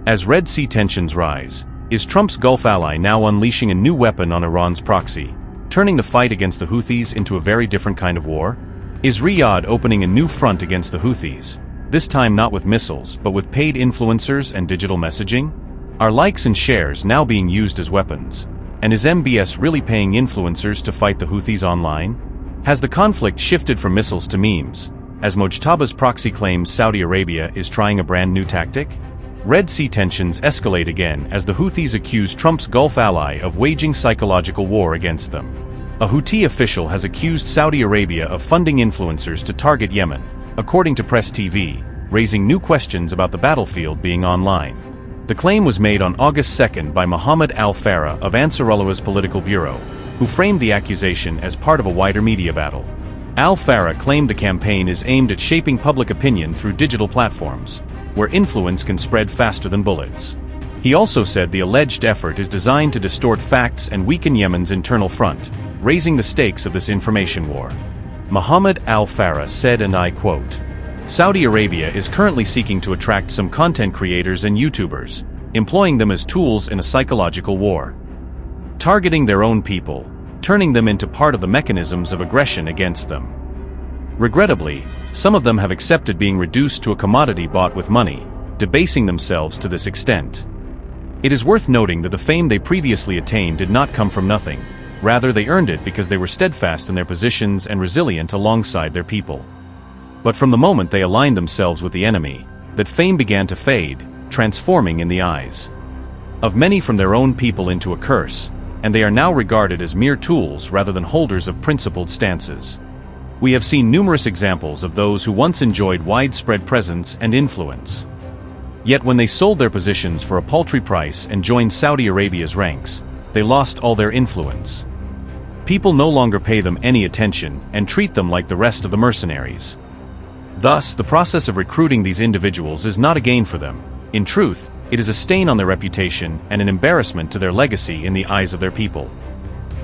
As Red Sea tensions rise, is Trump's Gulf ally now unleashing a new weapon on Iran's proxy, turning the fight against the Houthis into a very different kind of war? Is Riyadh opening a new front against the Houthis, this time not with missiles but with paid influencers and digital messaging? Are likes and shares now being used as weapons? And is MBS really paying influencers to fight the Houthis online? Has the conflict shifted from missiles to memes, as Mojtaba's proxy claims Saudi Arabia is trying a brand new tactic? Red Sea tensions escalate again as the Houthis accuse Trump's Gulf ally of waging psychological war against them. A Houthi official has accused Saudi Arabia of funding influencers to target Yemen, according to Press TV, raising new questions about the battlefield being online. The claim was made on August 2nd by Mohammed Al-Farah of Ansarullah's political bureau, who framed the accusation as part of a wider media battle. Al-Farah claimed the campaign is aimed at shaping public opinion through digital platforms, where influence can spread faster than bullets. He also said the alleged effort is designed to distort facts and weaken Yemen's internal front, raising the stakes of this information war. Mohammed Al-Farah said, and I quote, "Saudi Arabia is currently seeking to attract some content creators and YouTubers, employing them as tools in a psychological war. Targeting their own people, turning them into part of the mechanisms of aggression against them. Regrettably, some of them have accepted being reduced to a commodity bought with money, debasing themselves to this extent. It is worth noting that the fame they previously attained did not come from nothing, rather they earned it because they were steadfast in their positions and resilient alongside their people. But from the moment they aligned themselves with the enemy, that fame began to fade, transforming in the eyes of many from their own people into a curse, and they are now regarded as mere tools rather than holders of principled stances. We have seen numerous examples of those who once enjoyed widespread presence and influence. Yet when they sold their positions for a paltry price and joined Saudi Arabia's ranks, they lost all their influence. People no longer pay them any attention and treat them like the rest of the mercenaries. Thus, the process of recruiting these individuals is not a gain for them. In truth, it is a stain on their reputation and an embarrassment to their legacy in the eyes of their people.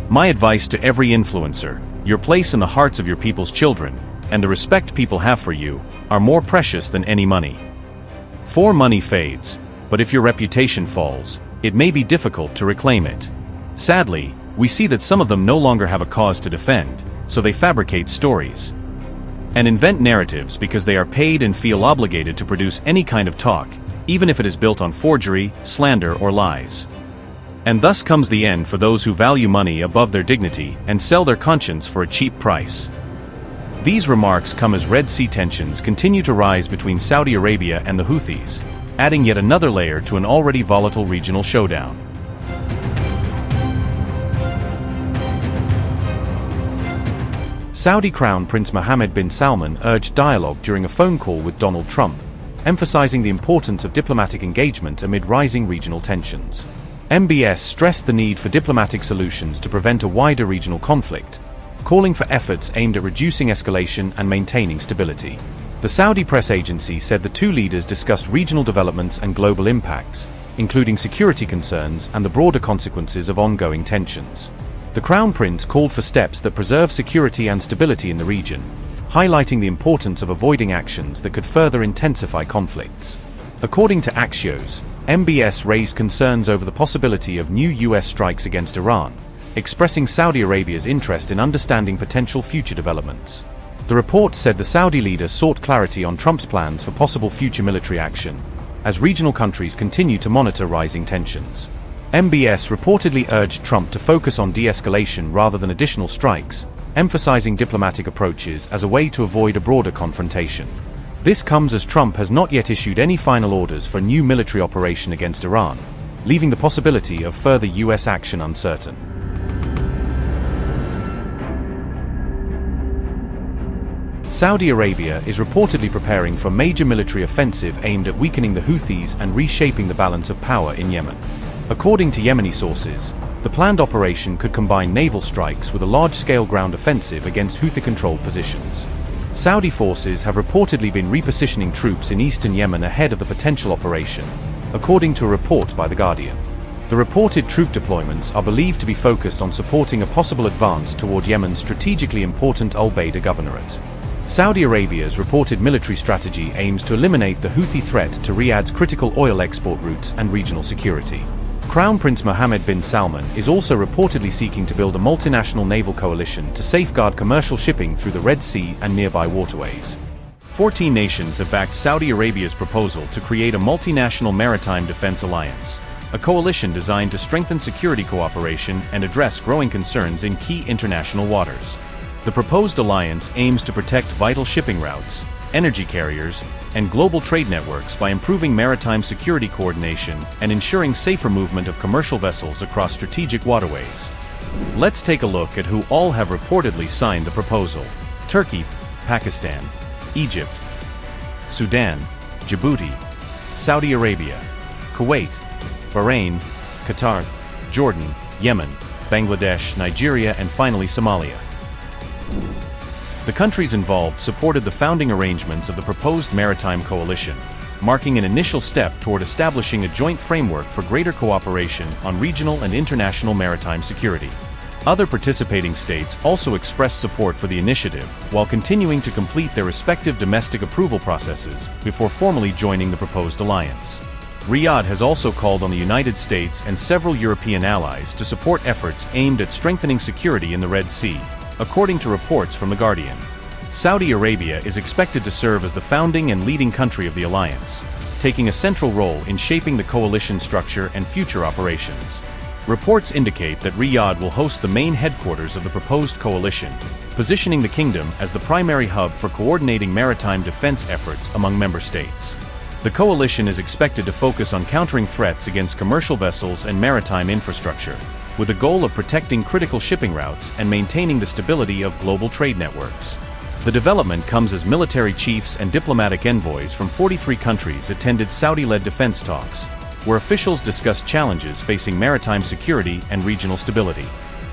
My advice to every influencer: your place in the hearts of your people's children, and the respect people have for you, are more precious than any money. For money fades, but if your reputation falls, it may be difficult to reclaim it. Sadly, we see that some of them no longer have a cause to defend, so they fabricate stories and invent narratives because they are paid and feel obligated to produce any kind of talk, even if it is built on forgery, slander, or lies. And thus comes the end for those who value money above their dignity and sell their conscience for a cheap price. These remarks come as Red Sea tensions continue to rise between Saudi Arabia and the Houthis, adding yet another layer to an already volatile regional showdown. Saudi Crown Prince Mohammed bin Salman urged dialogue during a phone call with Donald Trump, emphasizing the importance of diplomatic engagement amid rising regional tensions. MBS stressed the need for diplomatic solutions to prevent a wider regional conflict, calling for efforts aimed at reducing escalation and maintaining stability. The Saudi press agency said the two leaders discussed regional developments and global impacts, including security concerns and the broader consequences of ongoing tensions. The Crown Prince called for steps that preserve security and stability in the region, highlighting the importance of avoiding actions that could further intensify conflicts. According to Axios, MBS raised concerns over the possibility of new US strikes against Iran, expressing Saudi Arabia's interest in understanding potential future developments. The report said the Saudi leader sought clarity on Trump's plans for possible future military action, as regional countries continue to monitor rising tensions. MBS reportedly urged Trump to focus on de-escalation rather than additional strikes, emphasizing diplomatic approaches as a way to avoid a broader confrontation. This comes as Trump has not yet issued any final orders for a new military operation against Iran, leaving the possibility of further US action uncertain. Saudi Arabia is reportedly preparing for a major military offensive aimed at weakening the Houthis and reshaping the balance of power in Yemen. According to Yemeni sources, the planned operation could combine naval strikes with a large-scale ground offensive against Houthi-controlled positions. Saudi forces have reportedly been repositioning troops in eastern Yemen ahead of the potential operation, according to a report by The Guardian. The reported troop deployments are believed to be focused on supporting a possible advance toward Yemen's strategically important Al-Bayda governorate. Saudi Arabia's reported military strategy aims to eliminate the Houthi threat to Riyadh's critical oil export routes and regional security. Crown Prince Mohammed bin Salman is also reportedly seeking to build a multinational naval coalition to safeguard commercial shipping through the Red Sea and nearby waterways. 14 nations have backed Saudi Arabia's proposal to create a multinational maritime defense alliance, a coalition designed to strengthen security cooperation and address growing concerns in key international waters. The proposed alliance aims to protect vital shipping routes, energy carriers, and global trade networks by improving maritime security coordination and ensuring safer movement of commercial vessels across strategic waterways. Let's take a look at who all have reportedly signed the proposal. Turkey, Pakistan, Egypt, Sudan, Djibouti, Saudi Arabia, Kuwait, Bahrain, Qatar, Jordan, Yemen, Bangladesh, Nigeria, and finally Somalia. The countries involved supported the founding arrangements of the proposed maritime coalition, marking an initial step toward establishing a joint framework for greater cooperation on regional and international maritime security. Other participating states also expressed support for the initiative, while continuing to complete their respective domestic approval processes before formally joining the proposed alliance. Riyadh has also called on the United States and several European allies to support efforts aimed at strengthening security in the Red Sea, according to reports from The Guardian. Saudi Arabia is expected to serve as the founding and leading country of the alliance, taking a central role in shaping the coalition structure and future operations. Reports indicate that Riyadh will host the main headquarters of the proposed coalition, positioning the kingdom as the primary hub for coordinating maritime defense efforts among member states. The coalition is expected to focus on countering threats against commercial vessels and maritime infrastructure, with a goal of protecting critical shipping routes and maintaining the stability of global trade networks. The development comes as military chiefs and diplomatic envoys from 43 countries attended Saudi-led defense talks, where officials discussed challenges facing maritime security and regional stability.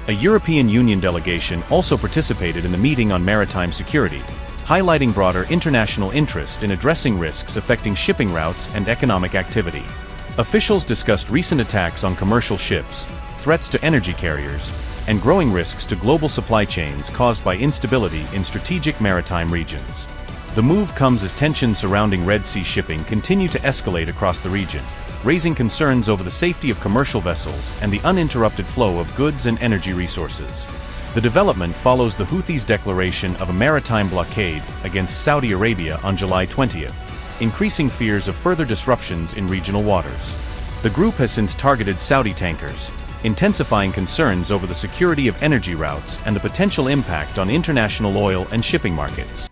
A European Union delegation also participated in the meeting on maritime security, highlighting broader international interest in addressing risks affecting shipping routes and economic activity. Officials discussed recent attacks on commercial ships, threats to energy carriers, and growing risks to global supply chains caused by instability in strategic maritime regions. The move comes as tensions surrounding Red Sea shipping continue to escalate across the region, raising concerns over the safety of commercial vessels and the uninterrupted flow of goods and energy resources. The development follows the Houthis' declaration of a maritime blockade against Saudi Arabia on July 20th, increasing fears of further disruptions in regional waters. The group has since targeted Saudi tankers, intensifying concerns over the security of energy routes and the potential impact on international oil and shipping markets.